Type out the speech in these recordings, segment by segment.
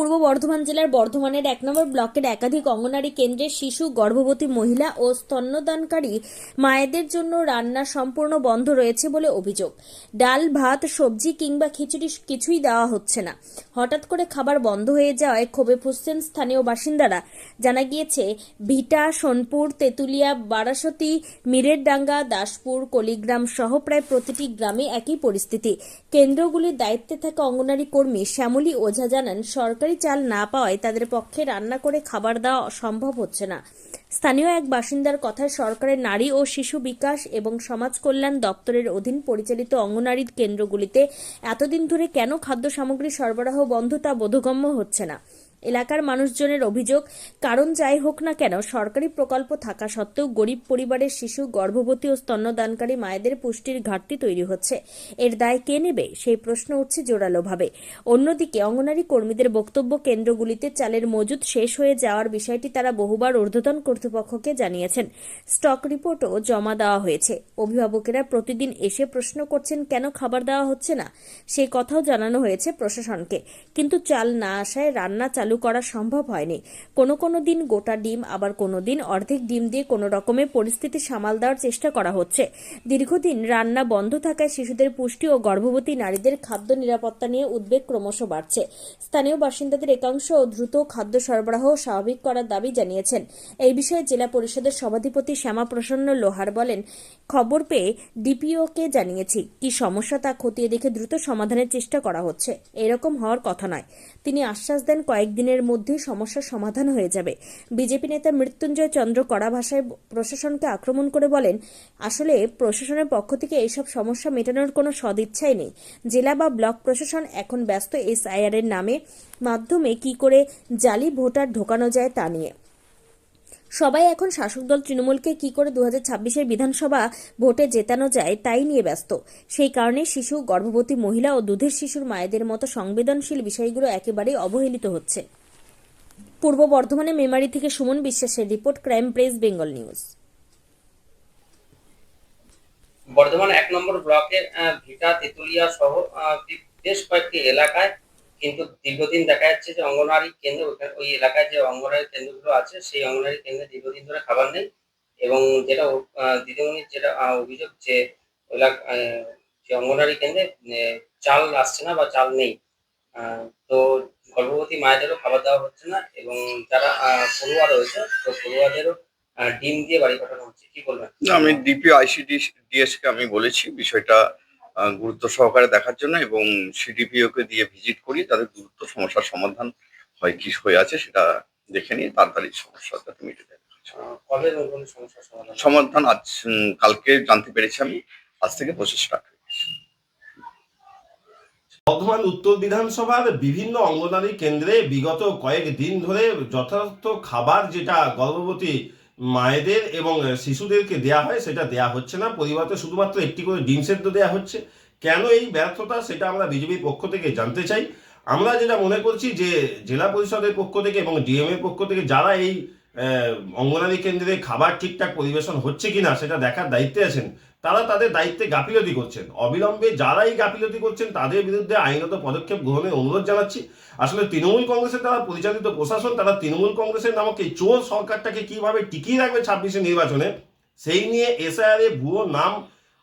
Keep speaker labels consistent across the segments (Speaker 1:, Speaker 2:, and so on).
Speaker 1: পূর্ব বর্ধমান জেলার বর্ধমানের ১ নম্বর ব্লকের একাধিক অঙ্গনারী কেন্দ্রে শিশু, গর্ভবতী মহিলা ও স্তন্যদানকারী মায়েদের জন্য রান্না সম্পূর্ণ বন্ধ রয়েছে বলে অভিযোগ। ডাল, ভাত, সবজি কিংবা খিচুড়ি কিছুই দেওয়া হচ্ছে না। হঠাৎ করে খাবার বন্ধ হয়ে যাওয়ায় ক্ষোভে ফুঁসছেন স্থানীয় বাসিন্দারা। জানা গিয়েছে, ভিটা, সোনপুর, তেঁতুলিয়া, বারাসতী, মিরেরডাঙ্গা, দাসপুর, কলিগ্রাম সহ প্রায় প্রতিটি গ্রামে একই পরিস্থিতি। কেন্দ্রগুলির দায়িত্বে থাকা অঙ্গনারী কর্মী শ্যামলী ওঝা জানান, সরকারি চাল না পাওয়ায় তাদের পক্ষে রান্না করে খাবার দেওয়া সম্ভব হচ্ছে না। স্থানীয় এক বাসিন্দার কথায়, সরকারের নারী ও শিশু বিকাশ এবং সমাজ কল্যাণ দপ্তরের অধীন পরিচালিত অঙ্গনারী কেন্দ্রগুলিতে এতদিন ধরে কেন খাদ্য সামগ্রী সরবরাহ বন্ধ তা বোধগম্য হচ্ছে না। এলাকার মানুষজনের অভিযোগ, কারণ যাই হোক না কেন, সরকারি প্রকল্প থাকা সত্ত্বেও গরিব পরিবারের শিশু, গর্ভবতী ও স্তন্যদানকারী মায়েদের পুষ্টির ঘাটতি তৈরি হচ্ছে। এর দায় কে নেবে, সেই প্রশ্ন উঠছে জোরালোভাবে। অন্যদিকে অঙ্গনারী কর্মীদের বক্তব্য, কেন্দ্রগুলিতে চালের মজুদ শেষ হয়ে যাওয়ার বিষয়টি তারা বহুবার ঊর্ধ্বতন কর্তৃপক্ষকে জানিয়েছেন। স্টক রিপোর্টও জমা দেওয়া হয়েছে। অভিভাবকেরা প্রতিদিন এসে প্রশ্ন করছেন কেন খাবার দেওয়া হচ্ছে না, সেই কথাও জানানো হয়েছে প্রশাসনকে। কিন্তু চাল না আসায় রান্না চালু করা সম্ভব হয়নি। কোনো দিন গোটা ডিম, আবার কোনো দিন অর্ধেক ডিম দিয়ে কোনো রকমে পরিস্থিতি সামাল দেওয়ার চেষ্টা করা হচ্ছে। দীর্ঘদিন রান্না বন্ধ থাকায় শিশুদের পুষ্টি ও গর্ভবতী নারীদের খাদ্য নিরাপত্তা নিয়ে উদ্বেগ ক্রমশ বাড়ছে। স্থানীয় বাসিন্দাদের একাংশ দ্রুত খাদ্য সরবরাহ স্বাভাবিক করার দাবি জানিয়েছেন। এই বিষয়ে জেলা পরিষদের সভাধিপতি শ্যামাপ্রসন্ন লোহার বলেন, খবর পেয়ে ডিপিওকে জানিয়েছি, কি সমস্যা তা খতিয়ে দেখে দ্রুত সমাধানের চেষ্টা করা হচ্ছে। এরকম হওয়ার কথা নয়। তিনি আশ্বাস দেন, কয়েকদিনের মধ্যেই সমস্যার সমাধান হয়ে যাবে। বিজেপি নেতা মৃত্যুঞ্জয় চন্দ্র কড়া ভাষায় প্রশাসনকে আক্রমণ করে বলেন, আসলে প্রশাসনের পক্ষ থেকে এইসব সমস্যা মেটানোর কোনো সদিচ্ছাই নেই। জেলা বা ব্লক প্রশাসন এখন ব্যস্ত SIR এর মাধ্যমে কি করে জালি ভোটার ঢোকানো যায় তা নিয়ে। সবাই এখন শাসক দল তৃণমূলকে কি করে 2026-এর বিধানসভা ভোটে জেতানো যায় তাই নিয়ে ব্যস্ত। সেই কারণে শিশু, গর্ভবতী মহিলা ও দুধের শিশুর মায়েদের মতো সংবেদনশীল বিষয়গুলো একেবারেই অবহেলিত হচ্ছে। পূর্ব বর্ধমানে মেমারি থেকে সুমন বিশ্বাসের report, crime press Bengal news.
Speaker 2: Bardhaman 1 নম্বর ব্লকের ভিটা, তেঁতুলিয়া সহ বেশ কয়েকটি এলাকায় কিন্তু দীর্ঘদিন দেখা যাচ্ছে যে অঙ্গনওয়াড়ি কেন্দ্র, ওই এলাকায় যে অঙ্গনওয়াড়ি কেন্দ্রগুলো আছে সেই অঙ্গনওয়াড়ি কেন্দ্রে দীর্ঘদিন ধরে খাবার নেই। এবং যেটা দিদিমণির যেটা অভিযোগ যে যে অঙ্গনওয়াড়ি কেন্দ্রে চাল আসছে না বা চাল নেই। তো গর্ভবতী মায়েদেরও খাবার দেওয়া হচ্ছে না এবং যারা পড়ুয়া রয়েছে তো পড়ুয়াদেরও ডিম দিয়ে বাড়ি পাঠানো হচ্ছে। কি বলবেন?
Speaker 3: আমি ডিপিও ICDS কে আমি বলেছি বিষয়টা গুরুত্ব সহকারে দেখার জন্য, এবং CDPO কে দিয়ে ভিজিট করি, তাদের দ্রুত সমস্যার সমাধান হয় কি হয়ে আছে সেটা দেখে নিয়ে তাড়াতাড়ি সমস্যা যাতে মিটে যায়।
Speaker 2: কবে সমস্যার
Speaker 3: সমাধান আজ কালকে জানতে পেরেছি আমি, আজ থেকে প্রসেস স্টার্ট হয়ে গেছে।
Speaker 4: বর্ধমান উত্তর বিধানসভার বিভিন্ন অঙ্গনারী কেন্দ্রে বিগত কয়েকদিন ধরে যথাযথ খাবার যেটা গর্ভবতী মায়েদের এবং শিশুদেরকে দেয়া হয় সেটা দেয়া হচ্ছে না। পরিবর্তে শুধুমাত্র একটি করে ডিম সেদ্ধ দেওয়া হচ্ছে। কেন এই ব্যর্থতা সেটা আমরা বিজেপির পক্ষ থেকে জানতে চাই। আমরা যেটা মনে করছি যে জেলা পরিষদের পক্ষ থেকে এবং ডিএম এর পক্ষ থেকে যারা এই অঙ্গনারী কেন্দ্রে খাবার ঠিকঠাক পরিবেশন হচ্ছে কিনা সেটা দেখার দায়িত্বে আছেন, তারা তাদের দায়িত্বে গাফিলতি করছেন। অবিলম্বে যারা এই গাফিলতি করছেন তাদের বিরুদ্ধে আইনত পদক্ষেপ গ্রহণের অনুরোধ জানাচ্ছি। আসলে তৃণমূল কংগ্রেসের দ্বারা পরিচালিত প্রশাসন, তারা তৃণমূল কংগ্রেসের নামক এই চোর সরকারটাকে কিভাবে টিকিয়ে রাখবে 26-এর নির্বাচনে, সেই নিয়ে SIR এ ভুয়ো নাম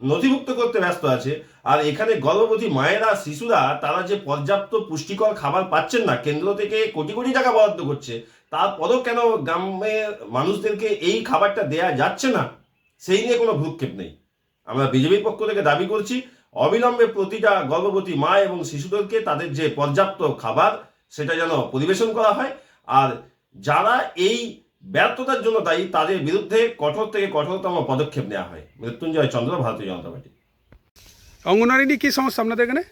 Speaker 4: নথিভুক্ত করতে ব্যস্ত আছে। আর এখানে গর্ভবতী মায়েরা, শিশুরা তারা যে পর্যাপ্ত পুষ্টিকর খাবার পাচ্ছেন না, কেন্দ্র থেকে কোটি কোটি টাকা বরাদ্দ করছে, তারপরও কেন গ্রামের মানুষদেরকে এই খাবারটা দেয়া যাচ্ছে না, সেই নিয়ে কোনো ভ্রুক্ষেপ নেই। আমরা বিজেপির পক্ষ থেকে দাবি করছি, অবিলম্বে প্রতিটা গর্ভবতী মা এবং শিশুদেরকে তাদের যে পর্যাপ্ত খাবার সেটা যেন পরিবেশন করা হয়। আর যারা এই ব্যর্থতার জন্য দায়ী তাদের বিরুদ্ধে কঠোর থেকে কঠোরতম পদক্ষেপ নেওয়া হয়। মৃত্যুঞ্জয় চন্দ্র, ভারতীয় জনতা পার্টি।
Speaker 5: অঙ্গনওয়াড়ি নিয়ে কী সমস্যা আপনাদের এখানে?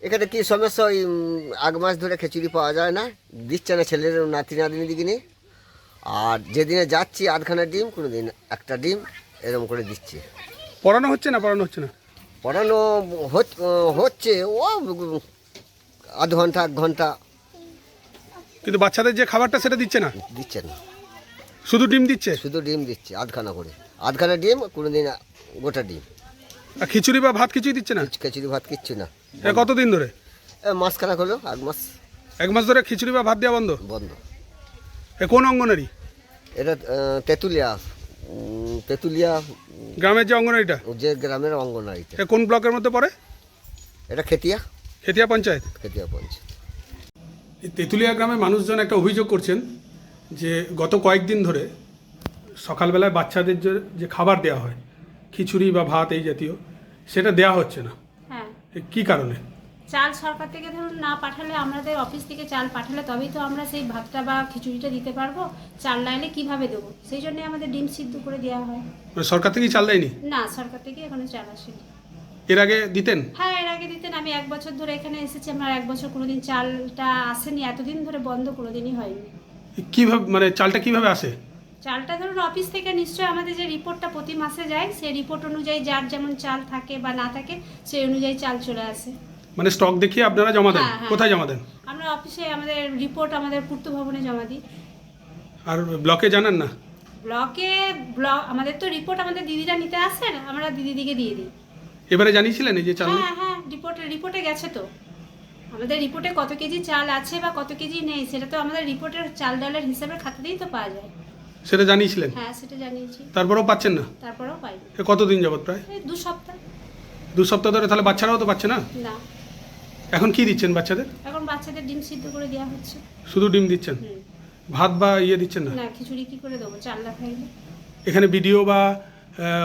Speaker 6: এখানে কি সমস্যা, ওই 1 মাস ধরে খিচুড়ি পাওয়া যায় না, দিচ্ছে না ছেলের নাতি নাতনি দিকে। আর যেদিনে যাচ্ছি 8খানা ডিম, কোনো দিন 1টা ডিম, এরকম করে দিচ্ছে।
Speaker 5: পড়ানো হচ্ছে না?
Speaker 6: পড়ানো হচ্ছে ও আধ ঘন্টা 1 ঘন্টা,
Speaker 5: কিন্তু বাচ্চাদের যে খাবারটা সেটা দিচ্ছে না। শুধু ডিম দিচ্ছে?
Speaker 6: শুধু ডিম দিচ্ছে 8খানা করে, 8খানা ডিম, কোনো দিন গোটা ডিম।
Speaker 5: আর খিচুড়ি বা ভাত কিছুই দিচ্ছে না?
Speaker 6: খিচুড়ি ভাত কিচ্ছু না।
Speaker 5: কতদিন ধরে?
Speaker 6: মাসখানেক হলো, 1 মাস।
Speaker 5: 1 মাস ধরে খিচুড়ি বা ভাত দেওয়া বন্ধ?
Speaker 6: বন্ধ।
Speaker 5: এ কোন অঙ্গনারী?
Speaker 6: এটা তেঁতুলিয়া, তেঁতুলিয়া
Speaker 5: গ্রামের যে অঙ্গনারীটা?
Speaker 6: যে গ্রামের অঙ্গনারীটা।
Speaker 5: এ কোন ব্লকের মধ্যে পড়ে?
Speaker 6: এটা খেতিয়া
Speaker 5: খেতিয়া পঞ্চায়েত।
Speaker 6: খেতিয়া পঞ্চায়েত।
Speaker 5: এই তেঁতুলিয়া গ্রামের মানুষজন একটা অভিযোগ করছেন যে গত কয়েকদিন ধরে সকালবেলায় বাচ্চাদের যে খাবার দেওয়া হয়, খিচুড়ি বা ভাত এই জাতীয়, সেটা দেওয়া হচ্ছে না।
Speaker 7: হ্যাঁ,
Speaker 5: এ কী কারণে?
Speaker 7: চাল সরকার থেকে ধরুন না পাঠালে, আমাদের অফিস থেকে চাল পাঠালে তবেই তো আমরা সেই ভাতটা বা খিচুড়িটা দিতে পারবো। চাল না এলে কীভাবে দেবো? সেই জন্যে আমাদের ডিম সিদ্ধ করে দেওয়া হয়।
Speaker 5: মানে সরকার থেকেই চাল দেয়নি?
Speaker 7: না, সরকার থেকে এখনো চাল আসেনি।
Speaker 5: এর আগে দিতেন?
Speaker 7: হ্যাঁ, এর আগে দিতেন। আমি 1 বছর ধরে এখানে এসেছি, আমার 1 বছর কোনোদিন চালটা আসেনি, এতদিন ধরে বন্ধ কোনোদিনই হয়নি।
Speaker 5: কীভাবে, মানে চালটা কিভাবে আসে?
Speaker 7: চালটা ধরুন অফিস থেকে নিশ্চয়ই আমাদের যে রিপোর্টটা প্রতি মাসে যায়, সেই রিপোর্ট অনুযায়ী যার যেমন চাল থাকে বা না থাকে সেই অনুযায়ী চাল চলে আসে।
Speaker 5: মানে স্টক দেখিয়ে আপনারা জমা দেন?
Speaker 7: হ্যাঁ, হ্যাঁ।
Speaker 5: কোথায় জমা দেন?
Speaker 7: আমরা অফিসে আমাদের রিপোর্ট আমাদের পূর্ত ভবনে জমা দিই।
Speaker 5: আর ব্লকে জানান না?
Speaker 7: আমাদের তো রিপোর্ট আমাদের দিদিরা নিতে আসেন, আমরা দিদিদিকে দিয়ে দিই।
Speaker 5: এবারে জানিয়েছিলেন এই যে চাল নেই?
Speaker 7: হ্যাঁ হ্যাঁ, রিপোর্টে গেছে তো। আমাদের রিপোর্টে কত কেজি চাল আছে বা কত কেজি নেই সেটা তো আমাদের রিপোর্টের চাল ডালের হিসাবের খাতাতেই তো পাওয়া যায়।
Speaker 5: সেটা জানিয়েছিলেন?
Speaker 7: হ্যাঁ, সেটা জানিয়েছি।
Speaker 5: তারপরেও পাচ্ছেন না?
Speaker 7: তারপরেও পাইনি।
Speaker 5: এ কতদিন যাবত? প্রায়
Speaker 7: এই 2 সপ্তাহ।
Speaker 5: 2 সপ্তাহ ধরে। তাহলে বাচ্চারাও তো পাচ্ছে না?
Speaker 7: না,
Speaker 5: এখন কি দিচ্ছেন বাচ্চাদের?
Speaker 7: এখন বাচ্চাদের ডিম সিদ্ধ করে দেওয়া হচ্ছে।
Speaker 5: শুধু ডিম দিচ্ছেন?
Speaker 7: হুম।
Speaker 5: ভাত বা ইয়ে দিচ্ছেন না?
Speaker 7: না, খিচুড়ি কি করে দেবো চাল না খাইলে?
Speaker 5: এখানে বিডিও বা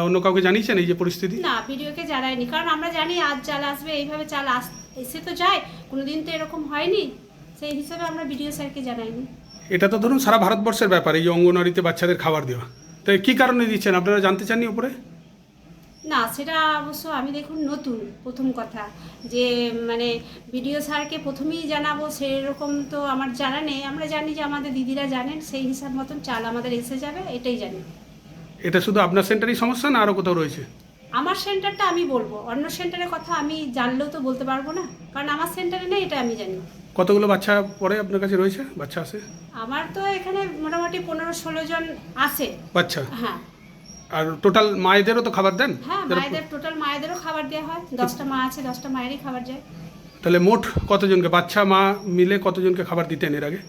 Speaker 5: অন্য কাউকে জানিয়েছেন এই যে পরিস্থিতি?
Speaker 7: না, ভিডিওকে জানাইনি, কারণ আমরা জানি আজ চাল আসবে, এইভাবে চাল এসে তো যায়, কোনোদিন তো এরকম হয়নি, সেই হিসাবে আমরা ভিডিও স্যারকে জানাইনি।
Speaker 5: এটা তো ধরুন সারা ভারতবর্ষের ব্যাপার, এই যে অঙ্গনওয়াড়িতে বাচ্চাদের খাবার দেওয়া। তাই কী কারণে দিচ্ছেন আপনারা জানতে চাননি উপরে?
Speaker 7: না, সেটা অবশ্য আমি দেখুন নতুন, প্রথম কথা যে মানে ভিডিও স্যারকে প্রথমেই জানাবো সেরকম তো আমার জানা নেই। আমরা জানি যে আমাদের দিদিরা জানেন, সেই হিসাব মতন চাল আমাদের এসে যাবে, এটাই জানি।
Speaker 5: এটা শুধু আপনার সেন্টারই সমস্যা না আরও কোথাও রয়েছে?
Speaker 7: আমার সেন্টারটা আমি বলবো, অন্য সেন্টারের কথা আমি জানলেও তো বলতে পারবো না, কারণ আমার সেন্টারে নেই, এটা আমি জানি।
Speaker 5: কতগুলো বাচ্চা পরে আপনার কাছে রয়েছে, বাচ্চা আসে?
Speaker 7: আমার তো এখানে মোটামুটি 15-16 জন আসে।
Speaker 5: বাচ্চা?
Speaker 7: হ্যাঁ
Speaker 5: আর টোটাল মায়েদেরও তো খাবার দেন?
Speaker 7: হ্যাঁ, মায়েদের টোটাল মায়েদেরও খাবার দেওয়া হয়। 10টা মা আছে, 10টা মায়েরই খাবার যায়।
Speaker 5: তাহলে মোট কতজনকে, বাচ্চা মা মিলে কতজনকে খাবার দিতেন এর আগে?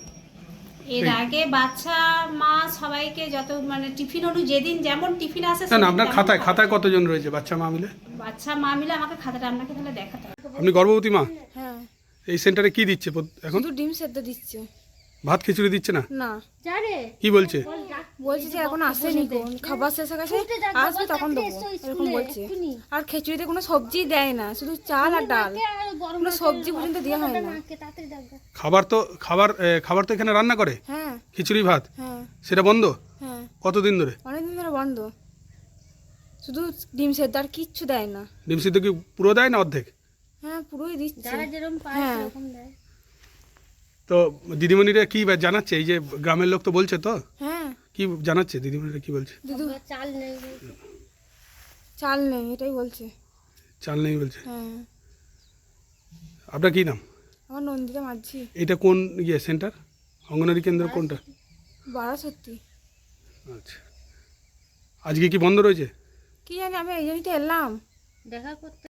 Speaker 7: এর আগে বাচ্চা মা সবাইকে যত মানে টিফিন যেদিন যেমন টিফিন আসে,
Speaker 5: না না,
Speaker 7: সেদিন
Speaker 5: আপনার
Speaker 7: তেমন
Speaker 5: খাতায়
Speaker 7: খাবার।
Speaker 5: কতজন রয়েছে বাচ্চা মা মিলে?
Speaker 7: বাচ্চা মা মিলে আমাকে খাতাটা আপনাকে তাহলে দেখাতে হবে।
Speaker 5: আপনি গর্ভবতী মা?
Speaker 8: হ্যাঁ,
Speaker 5: এই সেন্টারে কি দিচ্ছে এখন?
Speaker 8: শুধু ডিম সেদ্ধ দিচ্ছে।
Speaker 5: ভাত খিচুড়ি দিচ্ছে না?
Speaker 8: না,
Speaker 5: কি বলছে?
Speaker 8: বলছে যে এখন আসেনি, কোন খাবার শেষ হয়ে গেছে, আসবে তখন দেবো, এরকম বলছে। আর খিচুড়িতে কোনো সবজি দেয় না, শুধু চাল আর ডাল, কোনো সবজি পর্যন্ত দেওয়া হয় না।
Speaker 5: খাবার তো এখানে রান্না করে?
Speaker 8: হ্যাঁ
Speaker 5: খিচুড়ি ভাত?
Speaker 8: হ্যাঁ
Speaker 5: সেটা বন্ধ
Speaker 8: হ্যাঁ,
Speaker 5: কতদিন ধরে?
Speaker 8: অনেকদিন ধরে বন্ধ। শুধু ডিম সেদ্ধ আর কিচ্ছু দেয় না।
Speaker 5: ডিম সিদ্ধ কি পুরো দেয় না অর্ধেক?
Speaker 8: হ্যাঁ, পুরোই দিচ্ছে।
Speaker 7: হ্যাঁ,
Speaker 5: তো দিদিমণিরা কি জানাচ্ছে, এই যে গ্রামের লোক তো বলছে, তো
Speaker 8: হ্যাঁ,
Speaker 5: কি জানাচ্ছে দিদিমণিরা, কি বলছে?
Speaker 8: শুধু চাল নেই এটাই বলছে।
Speaker 5: চাল নেই বলছে?
Speaker 8: হ্যাঁ।
Speaker 5: আপনার কি নাম?
Speaker 8: আমার নন্দিতা মাঝি।
Speaker 5: এটা কোন ইয়ে সেন্টার, অঙ্গনওয়াড়ি কেন্দ্র কোনটা?
Speaker 8: 12
Speaker 5: আচ্ছা, আজকে কি বন্ধ রয়েছে?
Speaker 8: কি জানি, আমি এই জন্যই তো এলাম
Speaker 7: দেখা করতে।